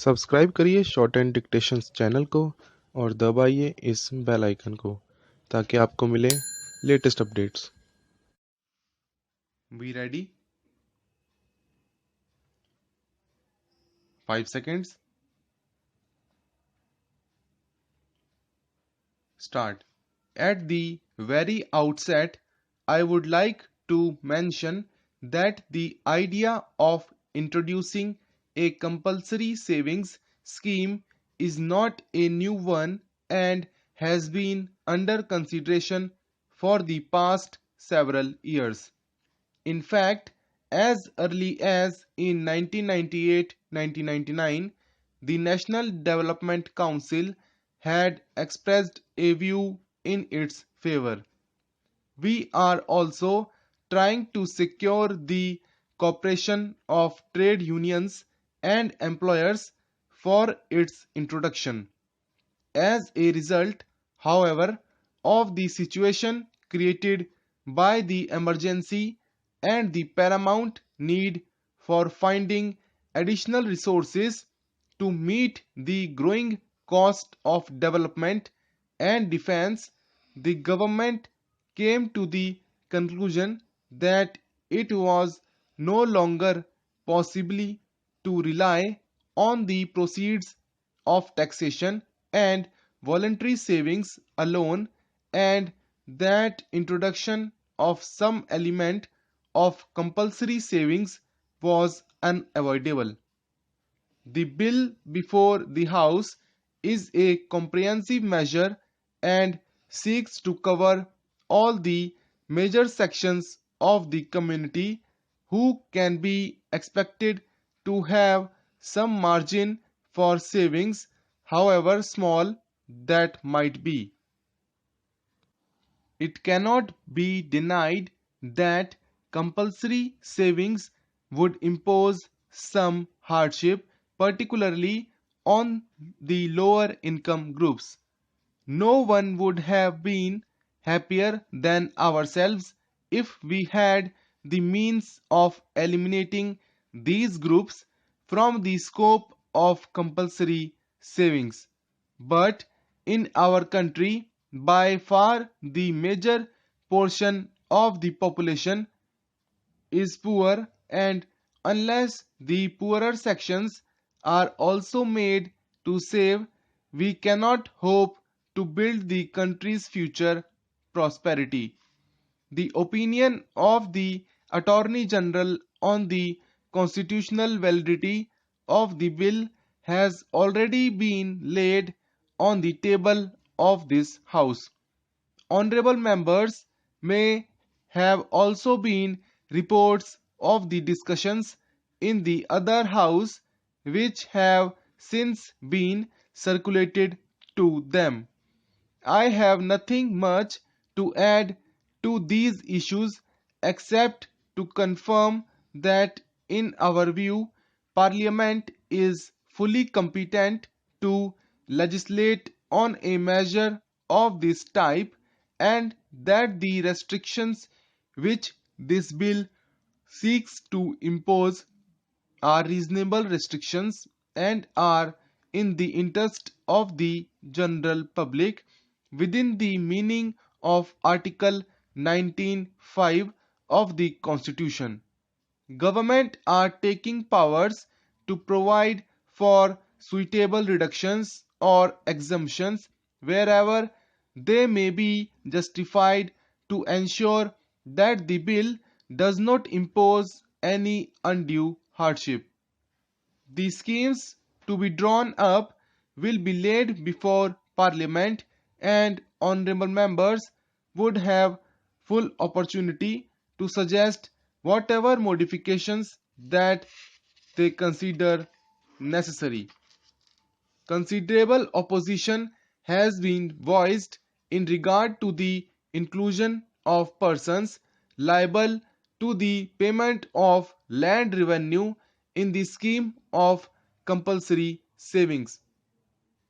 Subscribe करिए short and dictations channel को और दबाइए इस बेल आइकन को ताकि आपको मिले latest updates. We ready? 5 seconds. Start. At the very outset, I would like to mention that the idea of introducing a compulsory savings scheme is not a new one and has been under consideration for the past several years. In fact, as early as in 1998-1999, the National Development Council had expressed a view in its favor. We are also trying to secure the cooperation of trade unions and employers for its introduction. As a result, however, of the situation created by the emergency and the paramount need for finding additional resources to meet the growing cost of development and defense, the government came to the conclusion that it was no longer possible to rely on the proceeds of taxation and voluntary savings alone, and that introduction of some element of compulsory savings was unavoidable. The bill before the House is a comprehensive measure and seeks to cover all the major sections of the community who can be expected to have some margin for savings, however small that might be. It cannot be denied that compulsory savings would impose some hardship, particularly on the lower income groups. No one would have been happier than ourselves if we had the means of eliminating these groups from the scope of compulsory savings. But in our country, by far the major portion of the population is poor, and unless the poorer sections are also made to save, we cannot hope to build the country's future prosperity. The opinion of the Attorney General on the constitutional validity of the bill has already been laid on the table of this House. Honorable members may have also been reports of the discussions in the other House which have since been circulated to them. I have nothing much to add to these issues except to confirm that in our view, Parliament is fully competent to legislate on a measure of this type, and that the restrictions which this bill seeks to impose are reasonable restrictions and are in the interest of the general public within the meaning of Article 19(5) of the Constitution. Government are taking powers to provide for suitable reductions or exemptions wherever they may be justified to ensure that the bill does not impose any undue hardship. The schemes to be drawn up will be laid before Parliament, and honourable members would have full opportunity to suggest whatever modifications that they consider necessary. Considerable opposition has been voiced in regard to the inclusion of persons liable to the payment of land revenue in the scheme of compulsory savings.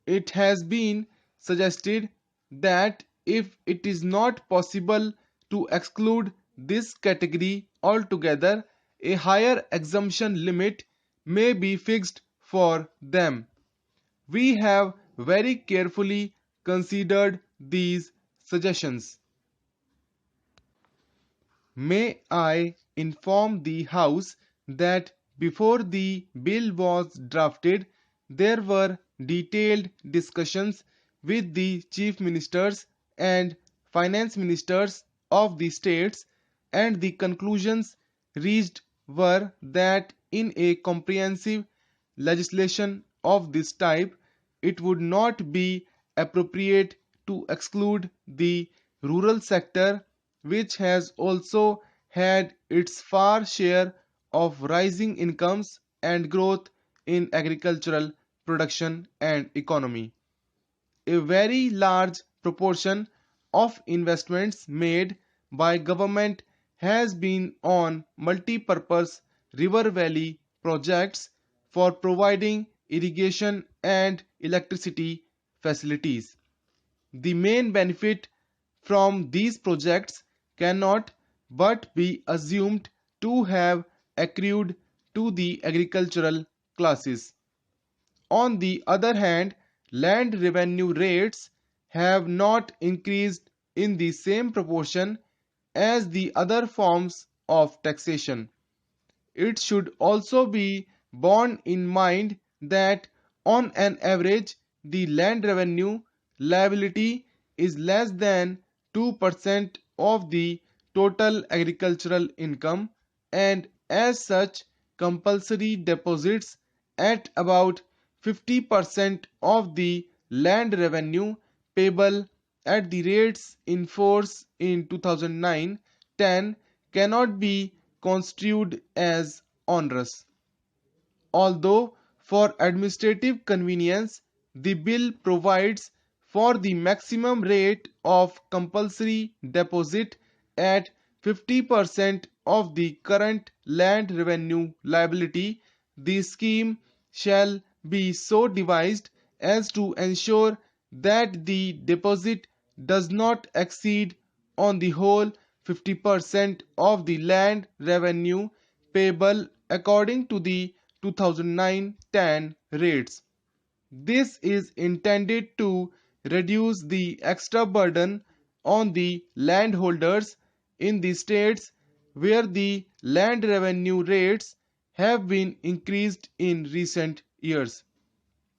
It has been suggested that if it is not possible to exclude this category altogether, a higher exemption limit may be fixed for them. We have very carefully considered these suggestions. May I inform the House that before the bill was drafted, there were detailed discussions with the chief ministers and finance ministers of the states, and the conclusions reached were that in a comprehensive legislation of this type, it would not be appropriate to exclude the rural sector, which has also had its fair share of rising incomes and growth in agricultural production and economy. A very large proportion of investments made by government has been on multi-purpose river valley projects for providing irrigation and electricity facilities. The main benefit from these projects cannot but be assumed to have accrued to the agricultural classes. On the other hand, land revenue rates have not increased in the same proportion as the other forms of taxation. It should also be borne in mind that on an average the land revenue liability is less than 2% of the total agricultural income, and as such compulsory deposits at about 50% of the land revenue payable at the rates in force in 2009-10 cannot be construed as onerous. Although for administrative convenience, the bill provides for the maximum rate of compulsory deposit at 50% of the current land revenue liability. The scheme shall be so devised as to ensure that the deposit does not exceed on the whole 50% of the land revenue payable according to the 2009-10 rates. This is intended to reduce the extra burden on the landholders in the states where the land revenue rates have been increased in recent years.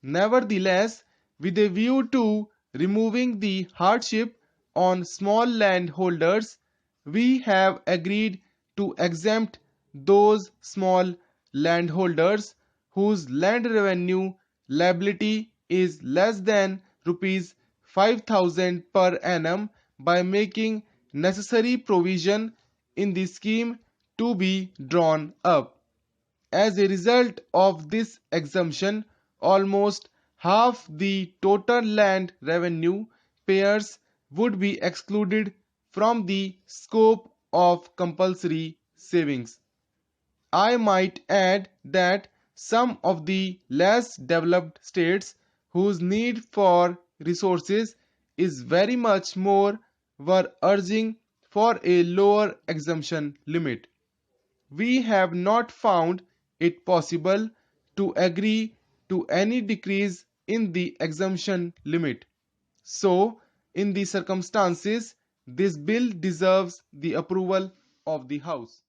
Nevertheless, with a view to removing the hardship on small landholders, we have agreed to exempt those small landholders whose land revenue liability is less than rupees 5,000 per annum by making necessary provision in the scheme to be drawn up. As a result of this exemption, almost half the total land revenue payers would be excluded from the scope of compulsory savings. I might add that some of the less developed states whose need for resources is very much more were urging for a lower exemption limit. We have not found it possible to agree to any decrease in the exemption limit. So, in these circumstances, this bill deserves the approval of the House.